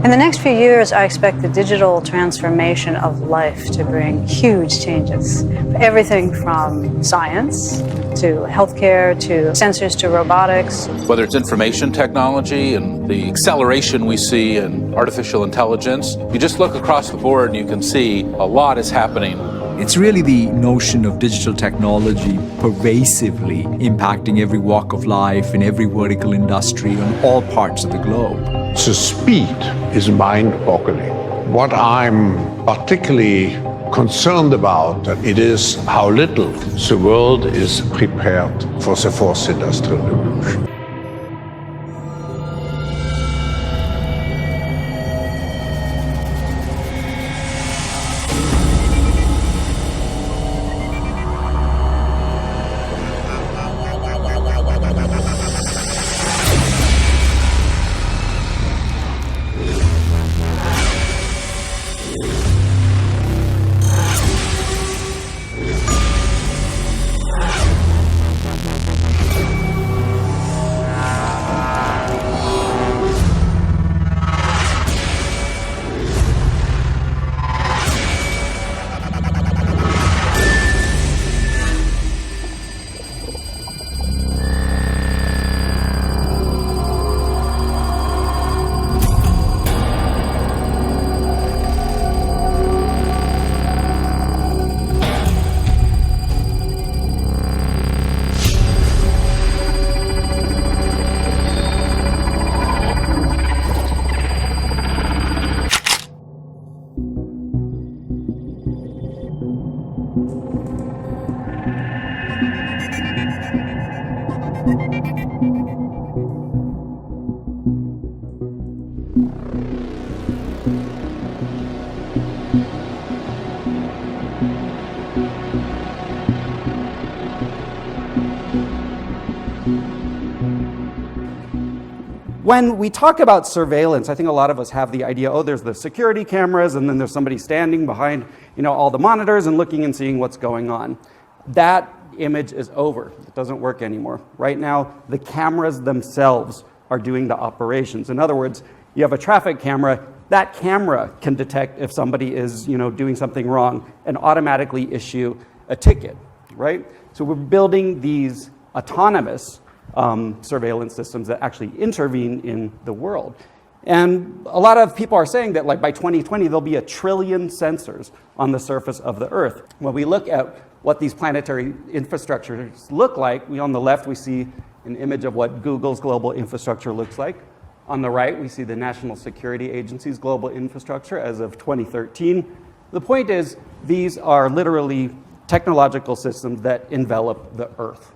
In the next few years, I expect the digital transformation of life to bring huge changes. Everything from science to healthcare to sensors to robotics. Whether it's information technology and the acceleration we see in artificial intelligence, you just look across the board and you can see a lot is happening. It's really the notion of digital technology pervasively impacting every walk of life in every vertical industry on all parts of the globe. The speed is mind-boggling. What I'm particularly concerned about it is how little the world is prepared for the fourth industrial revolution. When we talk about surveillance, I think a lot of us have the idea, oh, there's the security cameras, and then there's somebody standing behind, all the monitors and looking and seeing what's going on. That image is over. It doesn't work anymore. Right now, the cameras themselves are doing the operations. In other words, you have a traffic camera, that camera can detect if somebody is, doing something wrong and automatically issue a ticket, right? So we're building these autonomous surveillance systems that actually intervene in the world. And a lot of people are saying that by 2020, there'll be 1 trillion sensors on the surface of the Earth. When we look at what these planetary infrastructures look like, on the left, we see an image of what Google's global infrastructure looks like. On the right, we see the National Security Agency's global infrastructure as of 2013. The point is, these are literally technological systems that envelop the Earth.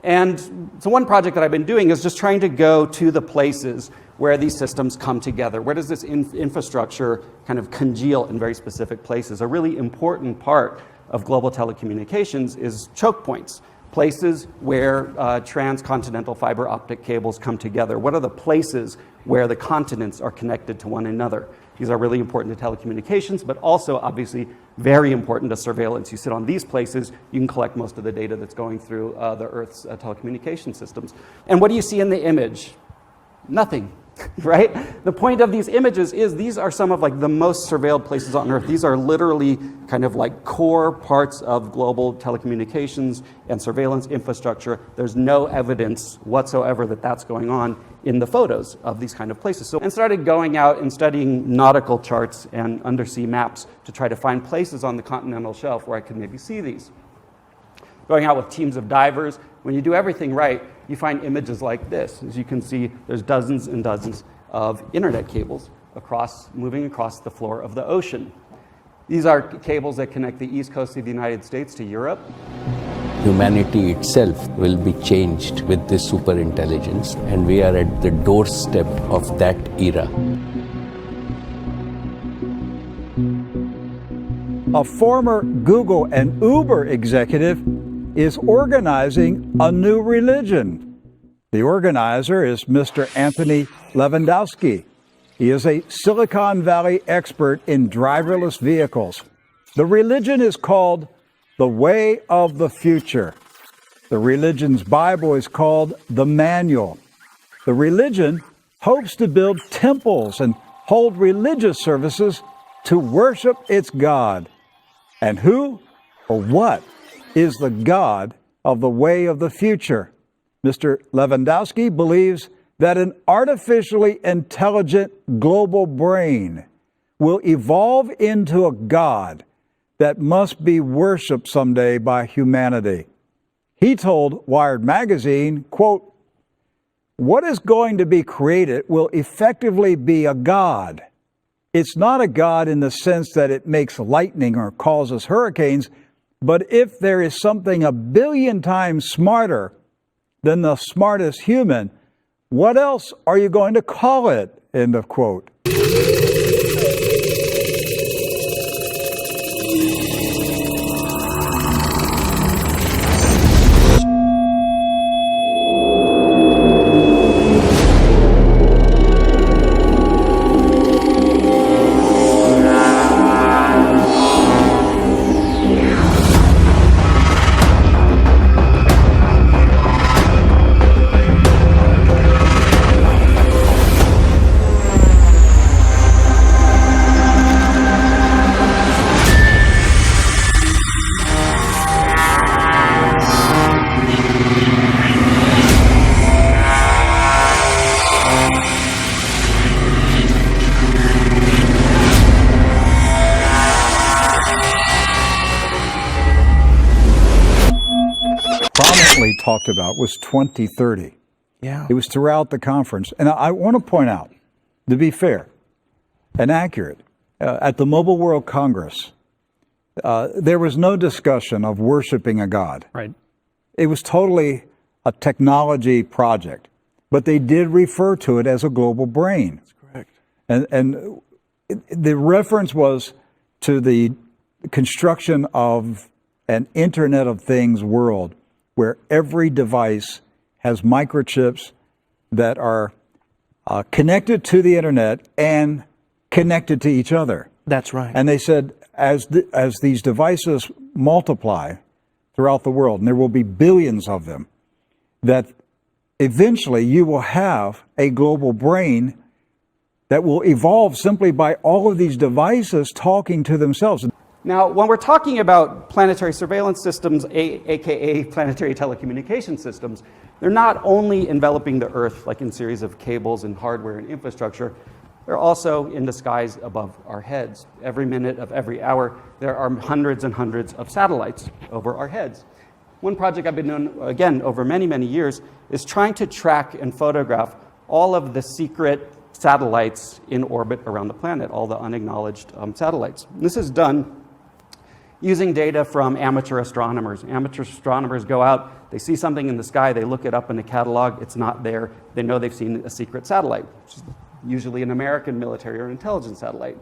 And so one project that I've been doing is just trying to go to the places where these systems come together. Where does this infrastructure kind of congeal in very specific places? A really important part of global telecommunications is choke points, places where transcontinental fiber optic cables come together. What are the places where the continents are connected to one another? These are really important to telecommunications, but also obviously very important to surveillance. You sit on these places, you can collect most of the data that's going through the Earth's telecommunication systems. And what do you see in the image? Nothing, right? The point of these images is these are some of the most surveilled places on Earth. These are literally kind of core parts of global telecommunications and surveillance infrastructure. There's no evidence whatsoever that that's going on in the photos of these kind of places. So, and started going out and studying nautical charts and undersea maps to try to find places on the continental shelf where I could maybe see these. Going out with teams of divers, when you do everything right, you find images like this. As you can see, there's dozens and dozens of internet cables moving across the floor of the ocean. These are cables that connect the east coast of the United States to Europe. Humanity itself will be changed with this superintelligence, and we are at the doorstep of that era. A former Google and Uber executive is organizing a new religion. The organizer is Mr. Anthony Lewandowski. He is a Silicon Valley expert in driverless vehicles. The religion is called The Way of the Future. The religion's Bible is called the Manual. The religion hopes to build temples and hold religious services to worship its God. And who or what is the God of the way of the future? Mr. Lewandowski believes that an artificially intelligent global brain will evolve into a God that must be worshiped someday by humanity. He told Wired magazine, quote, "What is going to be created will effectively be a God. It's not a God in the sense that it makes lightning or causes hurricanes, but if there is something 1 billion times smarter than the smartest human, what else are you going to call it?" End of quote. Talked about was 2030. Yeah. It was throughout the conference. And I want to point out, to be fair and accurate, at the Mobile World Congress, there was no discussion of worshiping a God. Right. It was totally a technology project, but they did refer to it as a global brain. That's correct. And the reference was to the construction of an Internet of Things world where every device has microchips that are connected to the internet and connected to each other. That's right. And they said, as these devices multiply throughout the world, and there will be billions of them, that eventually you will have a global brain that will evolve simply by all of these devices talking to themselves. Now, when we're talking about planetary surveillance systems, aka planetary telecommunication systems, they're not only enveloping the Earth like in series of cables and hardware and infrastructure, they're also in the skies above our heads. Every minute of every hour, there are hundreds and hundreds of satellites over our heads. One project I've been doing, again, over many, many years, is trying to track and photograph all of the secret satellites in orbit around the planet, all the unacknowledged satellites. And this is done using data from amateur astronomers. Amateur astronomers go out, they see something in the sky, they look it up in a catalog, it's not there, they know they've seen a secret satellite, which is usually an American military or intelligence satellite.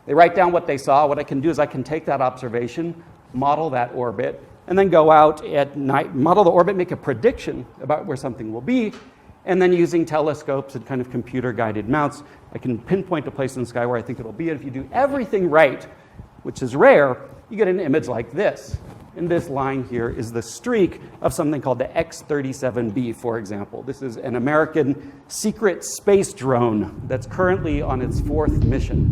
They write down what they saw. What I can do is I can take that observation, model that orbit, and then go out at night, model the orbit, make a prediction about where something will be, and then using telescopes and kind of computer-guided mounts, I can pinpoint a place in the sky where I think it'll be, and if you do everything right, which is rare, you get an image like this. And this line here is the streak of something called the X-37B, for example. This is an American secret space drone that's currently on its 4th mission.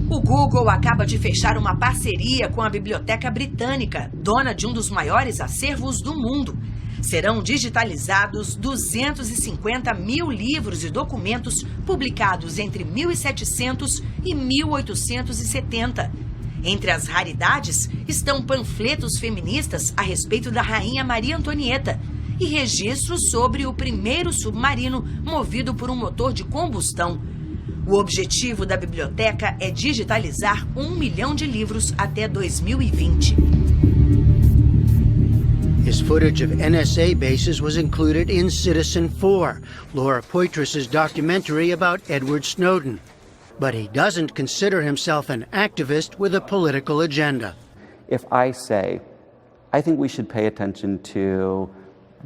O Google acaba de fechar uma parceria com a Biblioteca Britânica, dona de um dos maiores acervos do mundo. Serão digitalizados 250 mil livros e documentos publicados entre 1700 e 1870. Entre as raridades estão panfletos feministas a respeito da Rainha Maria Antonieta e registros sobre o primeiro submarino movido por um motor de combustão. O objetivo da biblioteca é digitalizar 1 milhão de livros até 2020. His footage of NSA bases was included in Citizen 4, Laura Poitras's documentary about Edward Snowden. But he doesn't consider himself an activist with a political agenda. If I say, I think we should pay attention to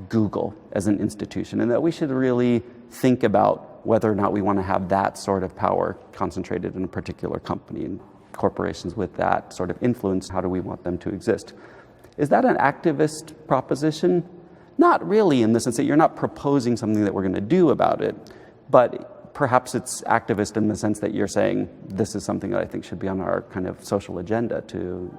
Google as an institution, and that we should really think about whether or not we want to have that sort of power concentrated in a particular company, and corporations with that sort of influence, how do we want them to exist? Is that an activist proposition? Not really, in the sense that you're not proposing something that we're going to do about it, but perhaps it's activist in the sense that you're saying, this is something that I think should be on our kind of social agenda to.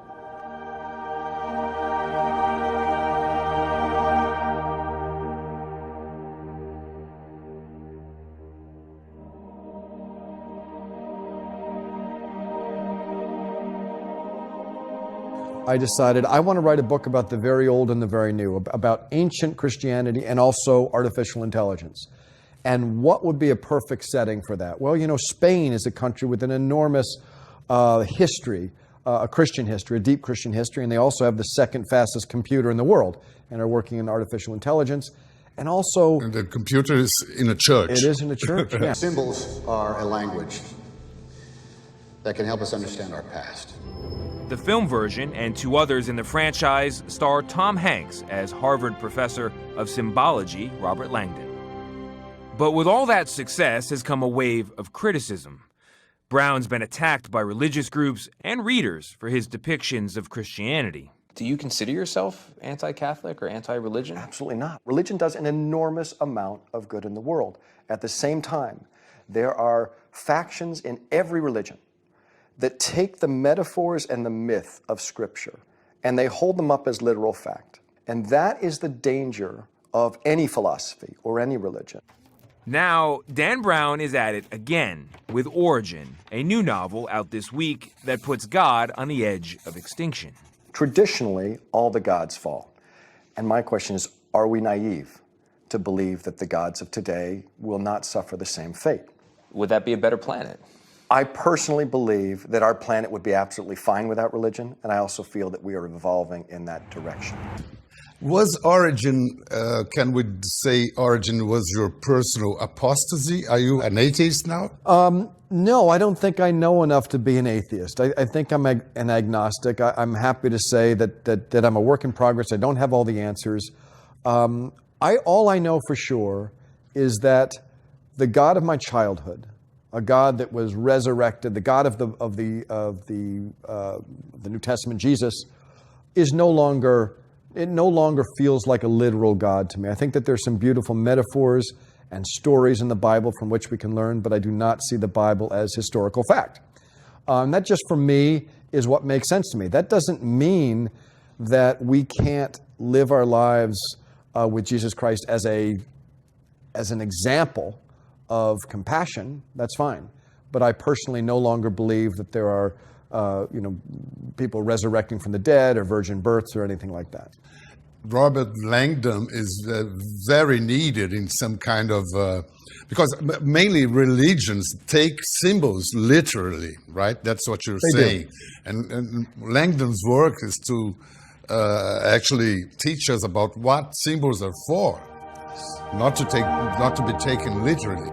I decided I want to write a book about the very old and the very new, about ancient Christianity and also artificial intelligence. And what would be a perfect setting for that? Well, you know, Spain is a country with an enormous history, a Christian history, a deep Christian history, and they also have the second fastest computer in the world and are working in artificial intelligence. And also... And the computer is in a church. It is in a church, yeah. Symbols are a language that can help us understand our past. The film version and 2 others in the franchise star Tom Hanks as Harvard professor of symbology Robert Langdon. But with all that success has come a wave of criticism. Brown's been attacked by religious groups and readers for his depictions of Christianity. Do you consider yourself anti-Catholic or anti-religion? Absolutely not. Religion does an enormous amount of good in the world. At the same time, there are factions in every religion that take the metaphors and the myth of Scripture and they hold them up as literal fact. And that is the danger of any philosophy or any religion. Now, Dan Brown is at it again with Origin, a new novel out this week that puts God on the edge of extinction. Traditionally, all the gods fall. And my question is, are we naive to believe that the gods of today will not suffer the same fate? Would that be a better planet? I personally believe that our planet would be absolutely fine without religion, and I also feel that we are evolving in that direction. Was Origin, can we say Origin was your personal apostasy? Are you an atheist now? No, I don't think I know enough to be an atheist. I think I'm an agnostic. I'm happy to say that I'm a work in progress. I don't have all the answers. All I know for sure is that the God of my childhood, a God that was resurrected, the God of the New Testament, Jesus, is no longer feels like a literal God to me. I think that there's some beautiful metaphors and stories in the Bible from which we can learn, but I do not see the Bible as historical fact. That just for me is what makes sense to me. That doesn't mean that we can't live our lives with Jesus Christ as an example of compassion. That's fine. But I personally no longer believe that there are people resurrecting from the dead or virgin births or anything like that. Robert Langdon is very needed in some kind of, because mainly religions take symbols literally, right? That's what you're saying. And Langdon's work is to actually teach us about what symbols are for, not to be taken literally.